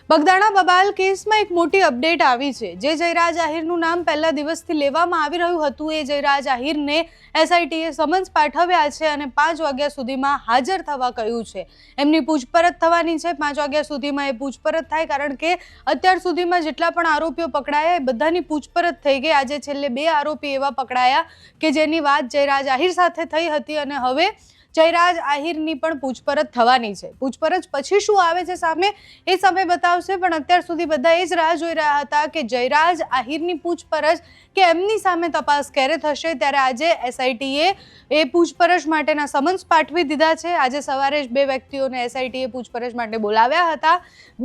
બગદાણા બબાલ કેસમાં એક મોટી અપડેટ આવી છે। જે જયરાજ આહિરનું નામ પહેલા દિવસથી લેવામાં આવી રહ્યું હતું એ જયરાજ આહિરને એસઆઈટીએ સમન્સ પાઠવ્યા છે અને 5 વાગ્યા સુધીમાં હાજર થવા કહ્યું છે। એમની પૂછપરછ થવાની છે। 5 વાગ્યા સુધીમાં એ પૂછપરછ થાય, કારણ કે અત્યાર સુધીમાં જેટલા પણ આરોપીઓ પકડાયા એ બધાની પૂછપરછ થઈ ગઈ। આજે છેલ્લે 2 આરોપી એવા પકડાયા કે જેની વાત જયરાજ આહિર સાથે થઈ હતી અને હવે જયરાજ આહિરની પણ પૂછપરછ થવાની છે। પૂછપરછ પછી શું આવે છે સામે એ સમય બતાવશે, પણ અત્યાર સુધી બધા એ જ રાહ જોઈ રહ્યા હતા કે જયરાજ આહિરની પૂછપરછ કે એમની સામે તપાસ ક્યારે થશે। ત્યારે આજે એસઆઈટીએ એ પૂછપરછ માટેના સમન્સ પાઠવી દીધા છે। આજે સવારે જ 2 વ્યક્તિઓને એસઆઈટીએ પૂછપરછ માટે બોલાવ્યા હતા।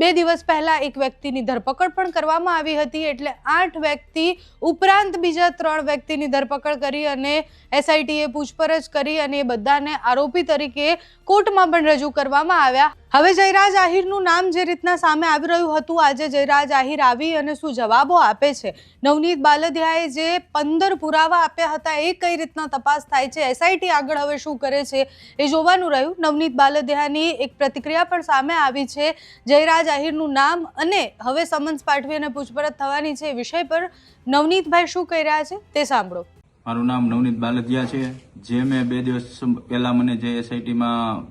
2 દિવસ પહેલા એક વ્યક્તિની ધરપકડ પણ કરવામાં આવી હતી, એટલે 8 વ્યક્તિ ઉપરાંત બીજા 3 વ્યક્તિની ધરપકડ કરી અને એસઆઈટીએ પૂછપરછ કરી અને એ બધાને આરોપી તરીકે કોર્ટમાં પણ રજૂ કરવામાં આવ્યા। હવે જયરાજ આહિરનું નામ જે રીતના સામે આવી રહ્યું હતું, આજે જયરાજ આહિર આવી અને શું જવાબો આપે છે। નવનીત બાલદિયાએ જે 15 પુરાવા આપ્યા હતા એ કઈ રીતના તપાસ થાય છે, એસઆઈટી આગળ હવે શું કરે છે એ જોવાનું રહ્યું। નવનીત બાલદિયાની એક પ્રતિક્રિયા પણ સામે આવી છે। જયરાજ આહિરનું નામ અને હવે સમન્સ પાઠવી અને પૂછપરછ થવાની છે એ વિષય પર નવનીતભાઈ શું કહી રહ્યા છે તે સાંભળો। મારું નામ નવનીત બાલદિયા છે। જે મેં 2 દિવસ પહેલા મને જે એસઆઈટીમાં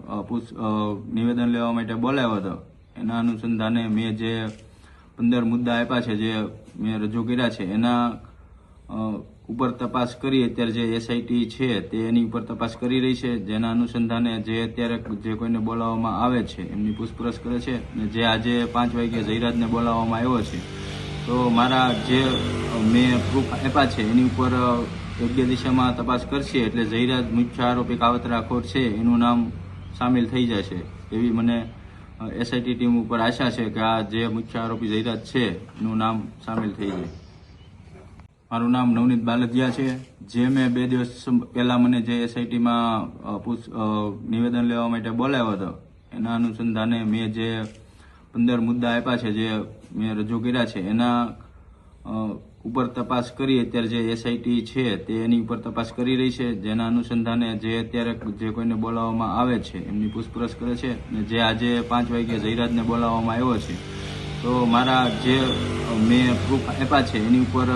નિવેદન લેવા માટે બોલાવ્યો હતો એના અનુસંધાને મેં જે 15 મુદ્દા આપ્યા છે, જે મેં રજૂ કર્યા છે, એના ઉપર તપાસ કરી અત્યારે જે એસઆઈટી છે તે એની ઉપર તપાસ કરી રહી છે। જેના અનુસંધાને જે અત્યારે જે કોઈને બોલાવવામાં આવે છે એમની પૂછપરછ કરે છે। અને જે આજે 5 વાગ્યે જયરાજને બોલાવવામાં આવ્યો છે, તો મારા જે મેં પ્રૂફ આપ્યા છે એની ઉપર યોગ્ય દિશામાં તપાસ કરશે એટલે જયરાજ મુખ્ય આરોપી કાવતરાખોર છે એનું નામ સામેલ થઈ જશે એવી મને એસઆઈટી ટીમ ઉપર આશા છે કે આ જે મુખ્ય આરોપી જયરાજ છે એનું નામ સામેલ થઈ જાય। મારું નામ નવનીત બાલદિયા છે। જે મેં 2 દિવસ પહેલા મને જે એસઆઈટીમાં નિવેદન લેવા માટે બોલાવ્યો હતો એના અનુસંધાને મેં જે 15 મુદ્દા આપ્યા છે, જે મેં રજૂ કર્યા છે, એના ઉપર તપાસ કરી અત્યારે જે એસઆઈટી છે તે એની ઉપર તપાસ કરી રહી છે। જેના અનુસંધાને જે અત્યારે જે કોઈને બોલાવવામાં આવે છે એમની પૂછપરછ કરે છે। અને જે આજે 5 વાગ્યે જયરાજને બોલાવવામાં આવ્યો છે, તો મારા જે મેં પ્રૂફ આપ્યા છે એની ઉપર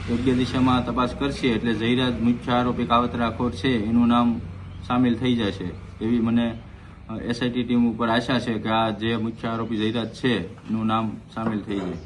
યોગ્ય દિશામાં તપાસ કરશે એટલે જયરાજ મુખ્ય આરોપી કાવતરાખોર છે એનું નામ સામેલ થઈ જશે એવી મને એસઆઈટી ટીમ ઉપર આશા છે કે આ જે મુખ્ય આરોપી જયરાજ છે એનું નામ સામેલ થઈ જાય।